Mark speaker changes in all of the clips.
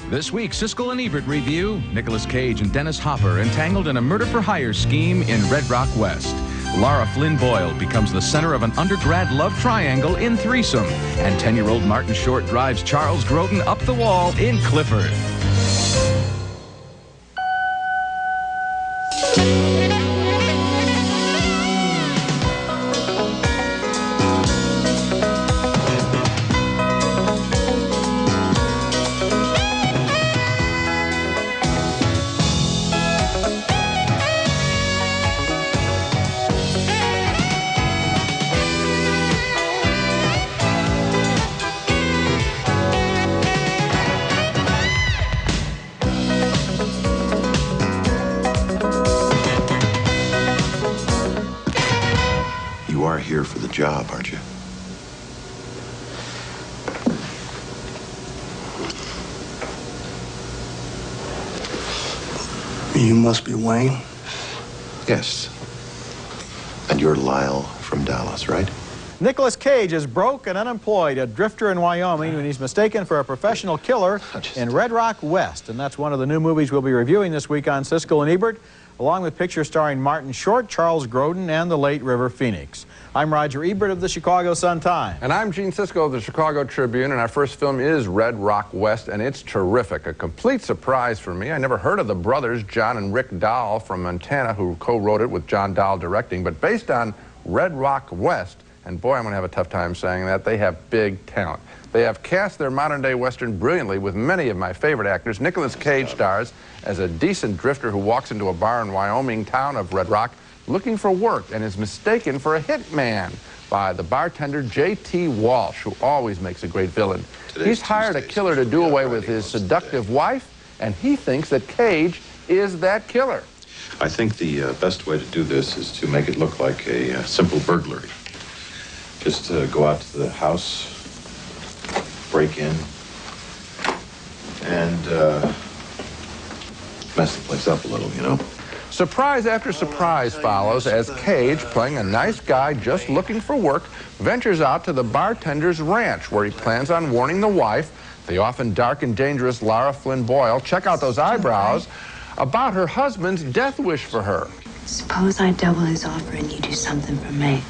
Speaker 1: This week, Siskel and Ebert review Nicolas Cage and Dennis Hopper entangled in a murder-for-hire scheme in Red Rock West. Laura Flynn Boyle becomes the center of an undergrad love triangle in Threesome. And 10-year-old Martin Short drives Charles Grodin up the wall in Clifford.
Speaker 2: You are here for the job, aren't you?
Speaker 3: You must be Wayne.
Speaker 2: Yes. And you're Lyle from Dallas, right?
Speaker 4: Nicolas Cage is broke and unemployed, a drifter in Wyoming, when he's mistaken for a professional killer in Red Rock West. And that's one of the new movies we'll be reviewing this week on Siskel and Ebert, along with pictures starring Martin Short, Charles Grodin, and the late River Phoenix. I'm Roger Ebert of the Chicago Sun-Times.
Speaker 5: And I'm Gene Siskel of the Chicago Tribune, and our first film is Red Rock West, and it's terrific. A complete surprise for me. I never heard of the brothers, John and Rick Dahl from Montana, who co-wrote it with John Dahl directing, but based on Red Rock West, and boy, I'm going to have a tough time saying that, they have big talent. They have cast their modern-day Western brilliantly with many of my favorite actors. Nicolas Cage stars as a decent drifter who walks into a bar in Wyoming town of Red Rock looking for work and is mistaken for a hitman by the bartender J.T. Walsh, who always makes a great villain. He's hired a killer to do away with his seductive wife, and he thinks that Cage is that killer.
Speaker 2: I think the best way to do this is to make it look like a simple burglary. Just go out to the house, break in, and mess the place up a little, you know?
Speaker 5: Surprise after surprise follows as Cage, playing a nice guy just looking for work, ventures out to the bartender's ranch where he plans on warning the wife, the often dark and dangerous Laura Flynn Boyle, check out those eyebrows, about her husband's death wish for her.
Speaker 6: Suppose I double his offer and you do something for me.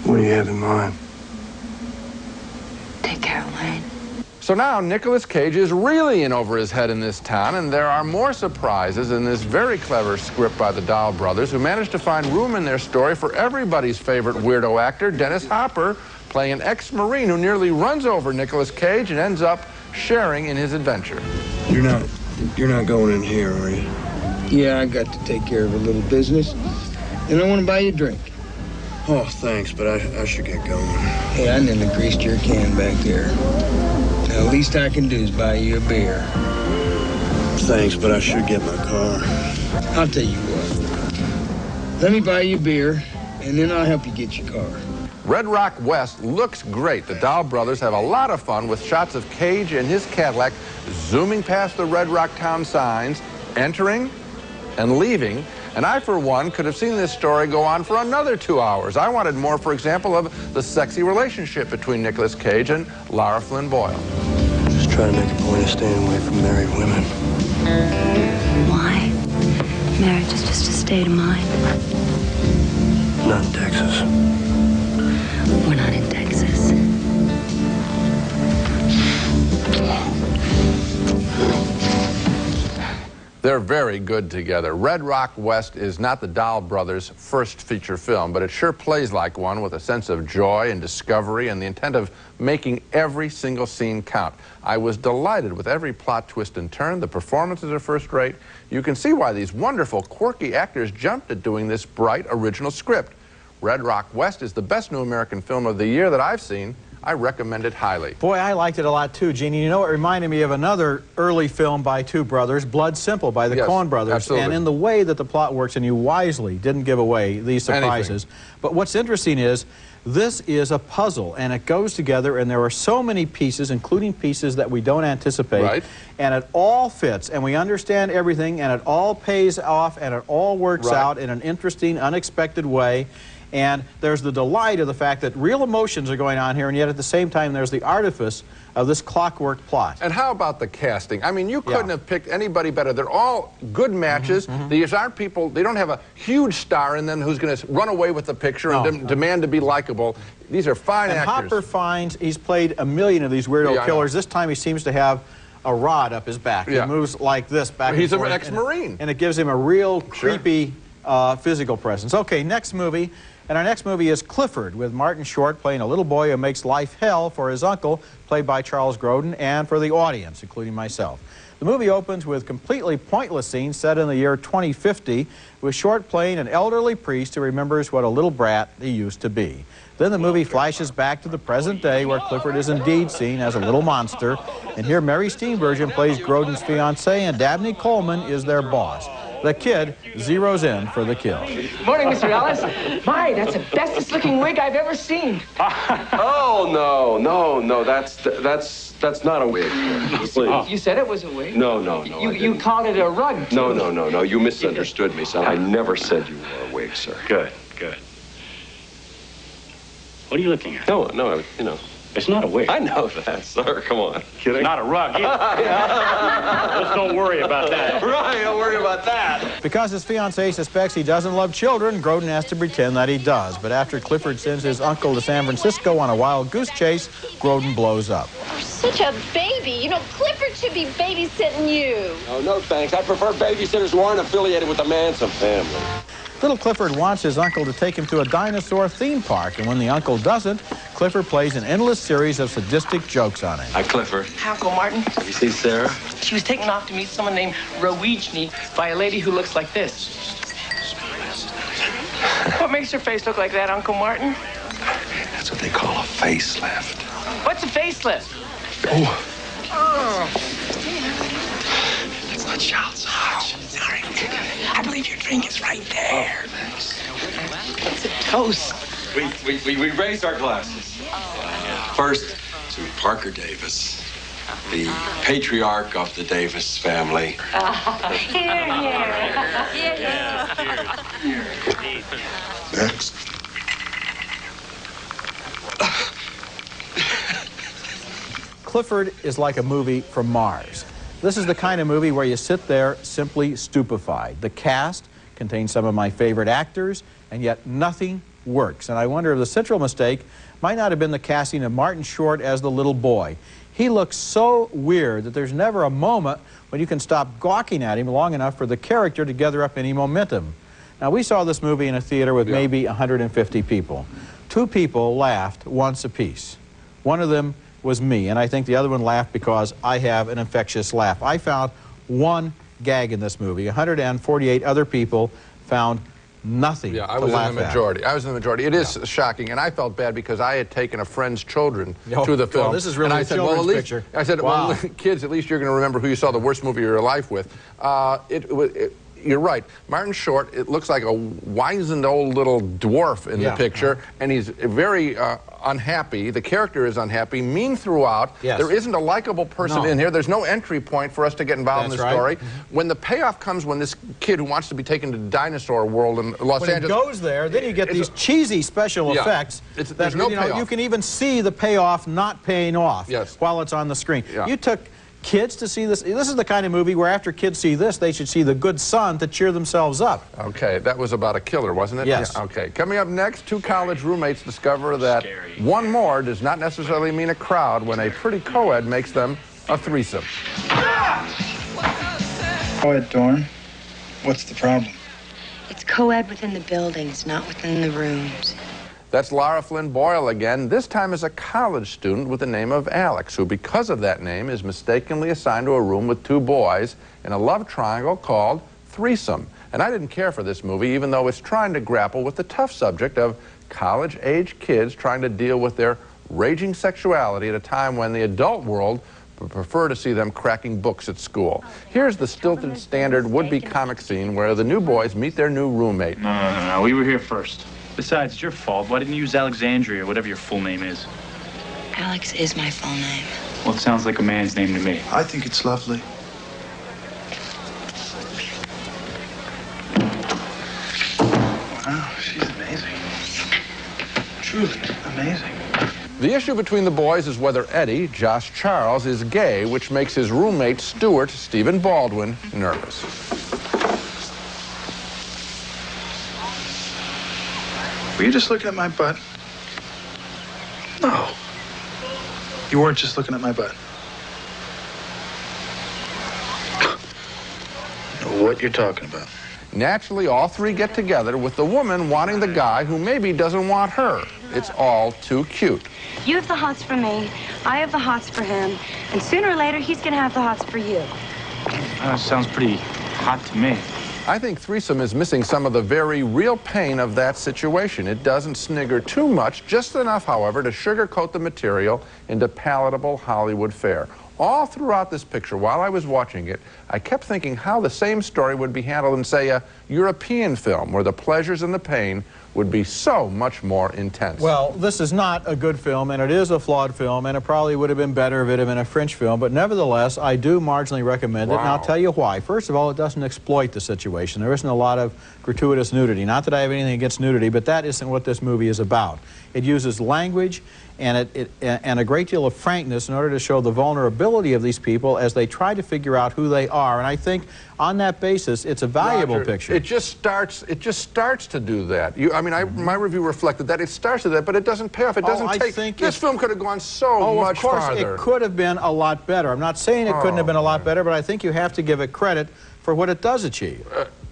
Speaker 3: What do you have in mind?
Speaker 6: Take care of Wayne.
Speaker 5: So now Nicolas Cage is really in over his head in this town, and there are more surprises in this very clever script by the Dahl brothers, who managed to find room in their story for everybody's favorite weirdo actor, Dennis Hopper, playing an ex-Marine who nearly runs over Nicolas Cage and ends up sharing in his adventure.
Speaker 3: You're not going in here, are you?
Speaker 7: Yeah, I got to take care of a little business, and I want to buy you a drink.
Speaker 3: Oh, thanks, but I should get going.
Speaker 7: Hey, I nearly greased your can back there. Now, the least I can do is buy you a beer.
Speaker 3: Thanks, but I should get my car.
Speaker 7: I'll tell you what. Let me buy you a beer, and then I'll help you get your car.
Speaker 5: Red Rock West looks great. The Dahl brothers have a lot of fun with shots of Cage and his Cadillac zooming past the Red Rock town signs, entering and leaving. And I, for one, could have seen this story go on for another 2 hours. I wanted more, for example, of the sexy relationship between Nicolas Cage and Laura Flynn Boyle.
Speaker 3: Just try to make a point of staying away from married women.
Speaker 6: Why? Marriage is just a state of mind.
Speaker 3: Not in Texas.
Speaker 6: We're not in Texas.
Speaker 5: They're very good together. Red Rock West is not the Dahl brothers' first feature film, but it sure plays like one, with a sense of joy and discovery and the intent of making every single scene count. I was delighted with every plot twist and turn. The performances are first rate. You can see why these wonderful, quirky actors jumped at doing this bright, original script. Red Rock West is the best new American film of the year that I've seen. I recommend it highly.
Speaker 4: Boy, I liked it a lot too, Gene. You know, it reminded me of another early film by two brothers, Blood Simple, by the Coen brothers.
Speaker 5: Absolutely.
Speaker 4: And in the way that the plot works, and you wisely didn't give away these surprises. Anything. But what's interesting is, this is a puzzle, and it goes together, and there are so many pieces, including pieces that we don't anticipate.
Speaker 5: Right.
Speaker 4: And it all fits, and we understand everything, and it all pays off, and it all works out in an interesting, unexpected way. And there's the delight of the fact that real emotions are going on here, and yet at the same time there's the artifice of this clockwork plot.
Speaker 5: And how about the casting? I mean, you couldn't have picked anybody better. They're all good matches. These aren't people, they don't have a huge star in them who's going to run away with the picture and demand to be likable. These are fine actors.
Speaker 4: Hopper finds he's played a million of these weirdo killers. This time he seems to have a rod up his back. He moves like this back and forth.
Speaker 5: He's an ex-Marine.
Speaker 4: And it gives him a real creepy physical presence. Okay, next movie. And our next movie is Clifford, with Martin Short playing a little boy who makes life hell for his uncle, played by Charles Grodin, and for the audience, including myself. The movie opens with completely pointless scenes set in the year 2050, with Short playing an elderly priest who remembers what a little brat he used to be. Then the movie flashes back to the present day, where Clifford is indeed seen as a little monster, and here Mary Steenburgen plays Grodin's fiancée, and Dabney Coleman is their boss. The kid zeroes in for the kill.
Speaker 8: Morning, Mr. Ellis. My, that's the bestest-looking wig I've ever seen.
Speaker 9: Oh, no, that's not a wig. Please.
Speaker 8: You said it was a wig?
Speaker 9: No.
Speaker 8: You called it a rug, too.
Speaker 9: No, you misunderstood me, son. I never said you wore a wig, sir.
Speaker 10: Good. What are you looking at?
Speaker 9: No, you know.
Speaker 10: It's not a wig.
Speaker 9: I know that, sir. Come on.
Speaker 10: Kidding? Not a rug either. Let's don't worry about that.
Speaker 9: Right, don't worry about that.
Speaker 4: Because his fiancée suspects he doesn't love children, Grodin has to pretend that he does. But after Clifford sends his uncle to San Francisco on a wild goose chase, Grodin blows up.
Speaker 11: You're such a baby. You know, Clifford should be babysitting you.
Speaker 9: Oh, no, thanks. I prefer babysitters who aren't affiliated with the Manson family.
Speaker 4: Little Clifford wants his uncle to take him to a dinosaur theme park, and when the uncle doesn't, Clifford plays an endless series of sadistic jokes on him.
Speaker 9: Hi, Clifford.
Speaker 8: Hi, Uncle Martin.
Speaker 9: Have you seen Sarah?
Speaker 8: She was taken off to meet someone named Rowijny by a lady who looks like this. What makes her face look like that, Uncle Martin?
Speaker 9: That's what they call a facelift.
Speaker 8: What's a facelift?
Speaker 9: Oh. That's not child's touch. Sorry.
Speaker 8: I believe your drink is right there. It's a toast.
Speaker 9: We raised our glasses. First to Parker Davis, the patriarch of the Davis family. Next.
Speaker 4: Clifford is like a movie from Mars. This is the kind of movie where you sit there simply stupefied. The cast contains some of my favorite actors, and yet nothing works. And I wonder if the central mistake might not have been the casting of Martin Short as the little boy. He looks so weird that there's never a moment when you can stop gawking at him long enough for the character to gather up any momentum. Now, we saw this movie in a theater with maybe 150 people. 2 people laughed once apiece. One of them was me, and I think the other one laughed because I have an infectious laugh. I found one gag in this movie. 148 other people found nothing to laugh at.
Speaker 5: I was in the majority. It is shocking, and I felt bad because I had taken a friend's children to the film.
Speaker 4: Well, this is really
Speaker 5: and I
Speaker 4: a
Speaker 5: said,
Speaker 4: children's
Speaker 5: well, at least,
Speaker 4: picture.
Speaker 5: I said,
Speaker 4: wow.
Speaker 5: Well, kids, at least you're going to remember who you saw the worst movie of your life with. You're right. Martin Short, it looks like a wizened old little dwarf in the picture, and he's very unhappy. The character is unhappy, mean throughout. There isn't a likable person in here. There's no entry point for us to get involved in the story. When the payoff comes, when this kid who wants to be taken to the dinosaur world in Los Angeles...
Speaker 4: When he goes there, then you get these cheesy special effects.
Speaker 5: There's no payoff.
Speaker 4: You can even see the payoff not paying off while it's on the screen. You took kids to see this. This is the kind of movie where after kids see this, they should see The Good Son to cheer themselves up.
Speaker 5: Okay, that was about a killer, wasn't it?
Speaker 4: Yes.
Speaker 5: Yeah, okay. Coming up next, 2 college roommates discover that one more does not necessarily mean a crowd when a pretty co-ed makes them a threesome.
Speaker 7: Co-ed dorm? What's the problem?
Speaker 6: It's co-ed within the buildings, not within the rooms.
Speaker 5: That's Lara Flynn Boyle again, this time as a college student with the name of Alex, who because of that name is mistakenly assigned to a room with 2 boys in a love triangle called Threesome. And I didn't care for this movie, even though it's trying to grapple with the tough subject of college-age kids trying to deal with their raging sexuality at a time when the adult world would prefer to see them cracking books at school. Here's the stilted standard would-be comic scene where the new boys meet their new roommate.
Speaker 10: No, we were here first. Besides, it's your fault. Why didn't you use Alexandria or whatever your full name is?
Speaker 6: Alex is my full name.
Speaker 10: Well, it sounds like a man's name to me.
Speaker 3: I think it's lovely.
Speaker 7: Wow, she's amazing.
Speaker 12: Amazing.
Speaker 5: The issue between the boys is whether Eddie, Josh Charles, is gay, which makes his roommate, Stuart, Stephen Baldwin, nervous.
Speaker 12: Were you just looking at my butt? No. You weren't just looking at my butt. Know what you're talking about.
Speaker 5: Naturally, all three get together with the woman wanting the guy who maybe doesn't want her. It's all too cute.
Speaker 13: You have the hots for me, I have the hots for him, and sooner or later he's gonna have the hots for you.
Speaker 10: Sounds pretty hot to me.
Speaker 5: I think Threesome is missing some of the very real pain of that situation. It doesn't snigger too much, just enough, however, to sugarcoat the material into palatable Hollywood fare. All throughout this picture, while I was watching it, I kept thinking how the same story would be handled in, say, a European film, where the pleasures and the pain would be so much more intense.
Speaker 4: Well, this is not a good film, and it is a flawed film, and it probably would have been better if it had been a French film, but nevertheless, I do marginally recommend it, and I'll tell you why. First of all, it doesn't exploit the situation. There isn't a lot of gratuitous nudity. Not that I have anything against nudity, but that isn't what this movie is about. It uses language and a great deal of frankness in order to show the vulnerability of these people as they try to figure out who they are. And I think on that basis, it's a valuable picture.
Speaker 5: It just starts to do that. My review reflected that. It starts to that, but it doesn't pay off. It doesn't take. This film could have gone so much farther.
Speaker 4: It could have been a lot better. I'm not saying it couldn't have been a lot better, but I think you have to give it credit for what it does achieve.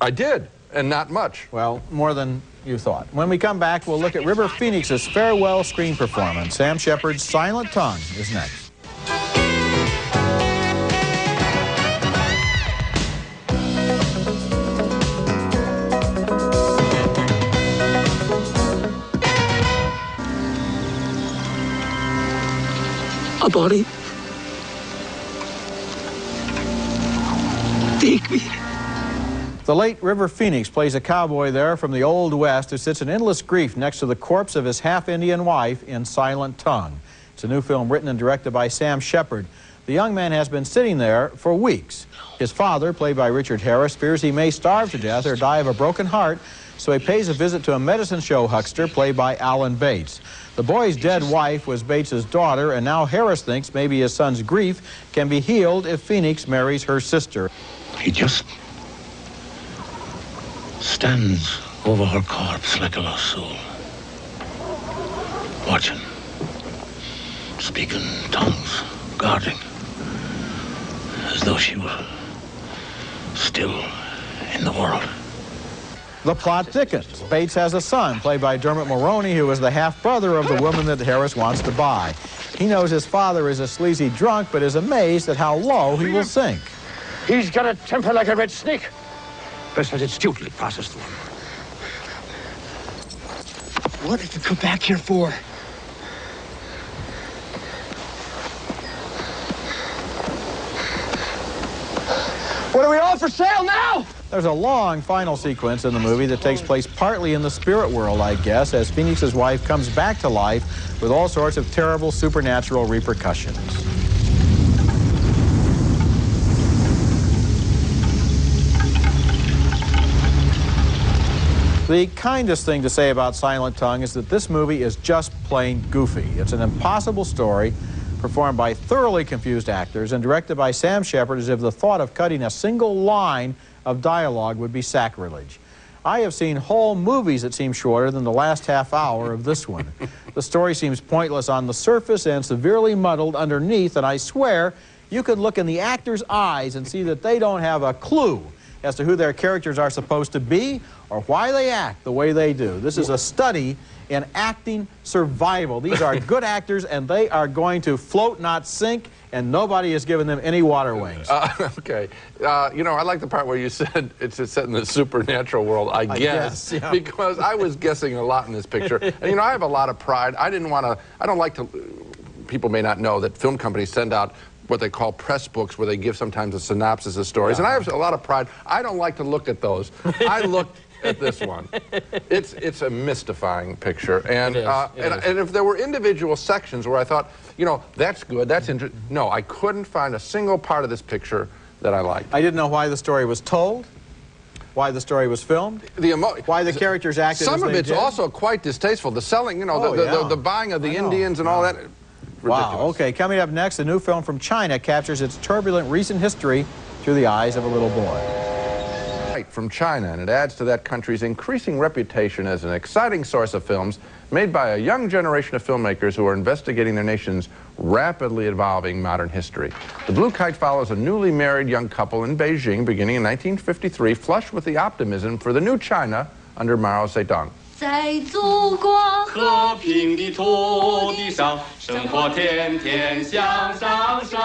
Speaker 5: I did, and not much.
Speaker 4: Well, more than you thought. When we come back, we'll look at River Phoenix's farewell screen performance. Sam Shepard's Silent Tongue is next.
Speaker 8: A body. Take me.
Speaker 4: The late River Phoenix plays a cowboy there from the Old West who sits in endless grief next to the corpse of his half-Indian wife in Silent Tongue. It's a new film written and directed by Sam Shepard. The young man has been sitting there for weeks. His father, played by Richard Harris, fears he may starve to death or die of a broken heart, so he pays a visit to a medicine show huckster played by Alan Bates. The boy's dead wife was Bates's daughter, and now Harris thinks maybe his son's grief can be healed if Phoenix marries her sister.
Speaker 8: He just stands over her corpse like a lost soul, watching, speaking tongues, guarding, as though she were still in the world.
Speaker 4: The plot thickens. Bates has a son, played by Dermot Mulroney, who is the half-brother of the woman that Harris wants to buy. He knows his father is a sleazy drunk, but is amazed at how low he will sink.
Speaker 8: He's got a temper like a red snake. Best let it astutely process through him.
Speaker 7: What did you come back here for? What are we all for sale now?
Speaker 4: There's a long final sequence in the movie that takes place partly in the spirit world, I guess, as Phoenix's wife comes back to life with all sorts of terrible supernatural repercussions. The kindest thing to say about Silent Tongue is that this movie is just plain goofy. It's an impossible story performed by thoroughly confused actors and directed by Sam Shepard as if the thought of cutting a single line of dialogue would be sacrilege. I have seen whole movies that seem shorter than the last half hour of this one. The story seems pointless on the surface and severely muddled underneath, and I swear you could look in the actors' eyes and see that they don't have a clue as to who their characters are supposed to be or why they act the way they do. This is a study in acting survival. These are good actors, and they are going to float, not sink, and nobody has given them any water wings.
Speaker 5: Okay. You know, I like the part where you said it's set in the supernatural world, I guess,
Speaker 4: yeah.
Speaker 5: Because I was guessing a lot in this picture. And, you know, I have a lot of pride. I don't like to, people may not know that film companies send out what they call press books, where they give sometimes a synopsis of stories. And I have a lot of pride. I don't like to look at those. I looked at this one. It's a mystifying picture. And, and if there were individual sections where I thought, you know, that's good, that's interesting. No, I couldn't find a single part of this picture that I liked.
Speaker 4: I didn't know why the story was told. Why the story was filmed? Why the characters acted
Speaker 5: Some
Speaker 4: as
Speaker 5: of
Speaker 4: they
Speaker 5: it's
Speaker 4: did?
Speaker 5: also quite distasteful. The selling, you know, the buying of the Indians and all that. Ridiculous.
Speaker 4: Wow, okay, coming up next, a new film from China captures its turbulent recent history through the eyes of a little boy.
Speaker 5: From China, and it adds to that country's increasing reputation as an exciting source of films made by a young generation of filmmakers who are investigating their nation's rapidly evolving modern history. The Blue Kite follows a newly married young couple in Beijing beginning in 1953, flush with the optimism for the new China under Mao Zedong.
Speaker 14: 在祖国和平的土地上，生活天天向上升。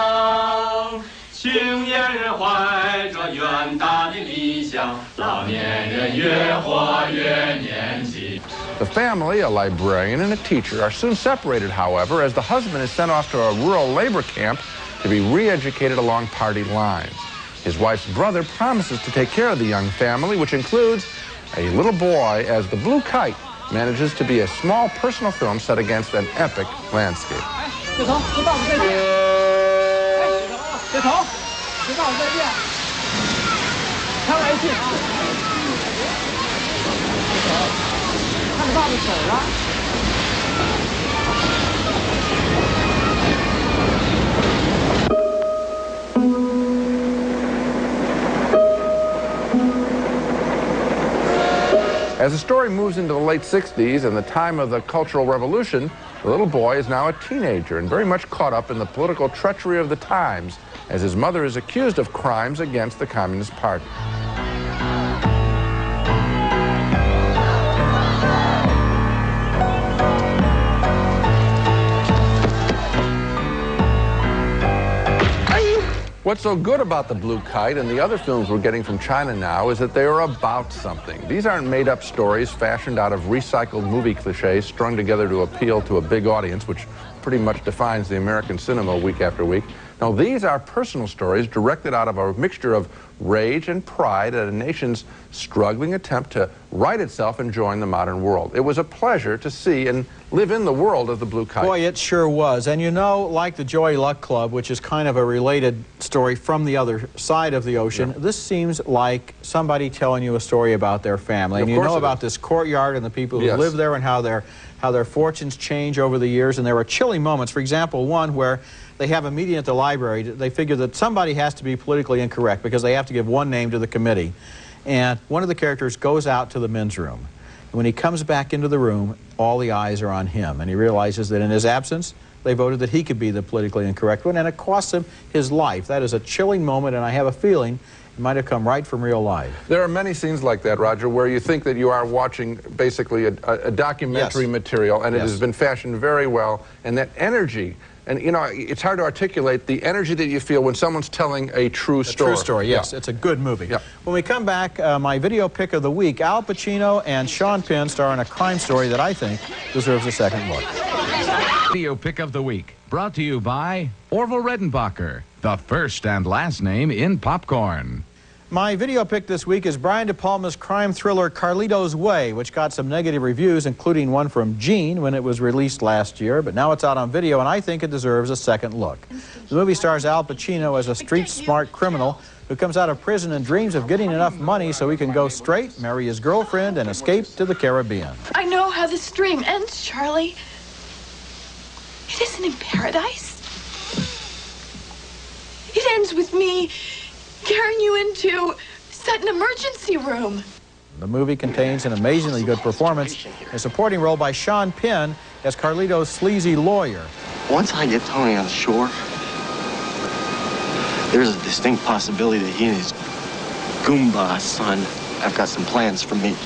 Speaker 14: 青年人怀着远大的理想，老年人越活越年轻。
Speaker 5: The family, a librarian and a teacher, are soon separated, however, as the husband is sent off to a rural labor camp to be re-educated along party lines. His wife's brother promises to take care of the young family, which includes a little boy, as The Blue Kite manages to be a small personal film set against an epic landscape. As the story moves into the late 60s and the time of the Cultural Revolution, the little boy is now a teenager and very much caught up in the political treachery of the times, as his mother is accused of crimes against the Communist Party. What's so good about The Blue Kite and the other films we're getting from China now is that they are about something. These aren't made-up stories fashioned out of recycled movie cliches strung together to appeal to a big audience, which pretty much defines the American cinema week after week. No, these are personal stories directed out of a mixture of rage and pride at a nation's struggling attempt to right itself and join the modern world. It was a pleasure to see and live in the world of The Blue Kite.
Speaker 4: Boy, it sure was. And you know, like the Joy Luck Club, which is kind of a related story from the other side of the ocean, this seems like somebody telling you a story about their family. And you know about this courtyard and the people who live there and how their fortunes change over the years. And there were chilling moments. For example, one where they have a meeting at the library. They figure that somebody has to be politically incorrect because they have to give one name to the committee. And one of the characters goes out to the men's room. And when he comes back into the room, all the eyes are on him. And he realizes that in his absence, they voted that he could be the politically incorrect one, and it costs him his life. That is a chilling moment, and I have a feeling it might have come right from real life.
Speaker 5: There are many scenes like that, Roger, where you think that you are watching basically a documentary material, and it has been fashioned very well, and that energy. And, you know, it's hard to articulate the energy that you feel when someone's telling a true story.
Speaker 4: True story, yes. It's a good movie. When we come back, my video pick of the week, Al Pacino and Sean Penn star in a crime story that I think deserves a second look.
Speaker 1: Video pick of the week, brought to you by Orville Redenbacher, the first and last name in popcorn.
Speaker 4: My video pick this week is Brian De Palma's crime thriller Carlito's Way, which got some negative reviews, including one from Gene when it was released last year, but now it's out on video, and I think it deserves a second look. The movie stars Al Pacino as a street-smart criminal who comes out of prison and dreams of getting enough money so he can go straight, marry his girlfriend, and escape to the Caribbean.
Speaker 11: I know how this dream ends, Charlie. It isn't in paradise. It ends with me carrying you into an emergency room.
Speaker 4: The movie contains an amazingly good performance, a supporting role by Sean Penn as Carlito's sleazy lawyer.
Speaker 3: Once I get Tony on the shore, there's a distinct possibility that he and his Goomba son have got some plans for me.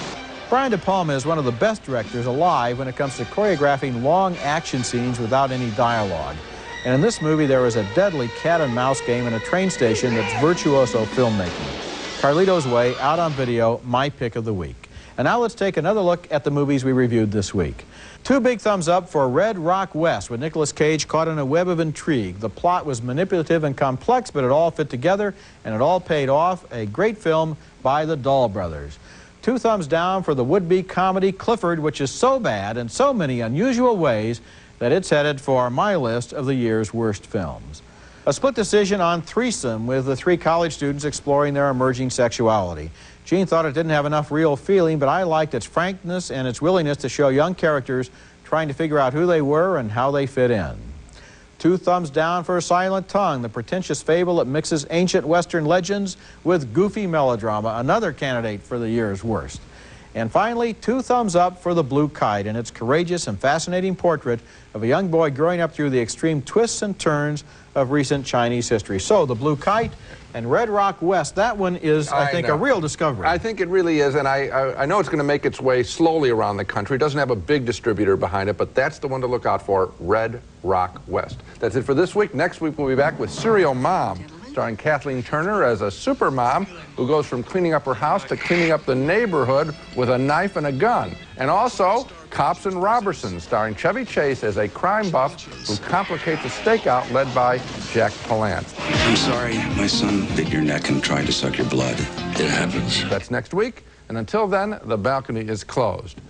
Speaker 4: Brian De Palma is one of the best directors alive when it comes to choreographing long action scenes without any dialogue. And in this movie, there is a deadly cat-and-mouse game in a train station that's virtuoso filmmaking. Carlito's Way, out on video, my pick of the week. And now let's take another look at the movies we reviewed this week. 2 big thumbs up for Red Rock West, with Nicolas Cage caught in a web of intrigue. The plot was manipulative and complex, but it all fit together, and it all paid off. A great film by the Dahl brothers. 2 thumbs down for the would-be comedy Clifford, which is so bad in so many unusual ways that it's headed for my list of the year's worst films. A split decision on Threesome, with the 3 college students exploring their emerging sexuality. Gene thought it didn't have enough real feeling, but I liked its frankness and its willingness to show young characters trying to figure out who they were and how they fit in. 2 thumbs down for Silent Tongue, the pretentious fable that mixes ancient Western legends with goofy melodrama, another candidate for the year's worst. And finally, 2 thumbs up for The Blue Kite and its courageous and fascinating portrait of a young boy growing up through the extreme twists and turns of recent Chinese history. So, The Blue Kite and Red Rock West, that one is, I think, a real discovery.
Speaker 5: I think it really is, and I know it's going to make its way slowly around the country. It doesn't have a big distributor behind it, but that's the one to look out for, Red Rock West. That's it for this week. Next week, we'll be back with Serial Mom, starring Kathleen Turner as a super mom who goes from cleaning up her house to cleaning up the neighborhood with a knife and a gun. And also, Cops and Robertson, starring Chevy Chase as a crime buff who complicates a stakeout led by Jack Palance.
Speaker 15: I'm sorry, my son bit your neck and tried to suck your blood. It happens.
Speaker 5: That's next week, and until then, the balcony is closed.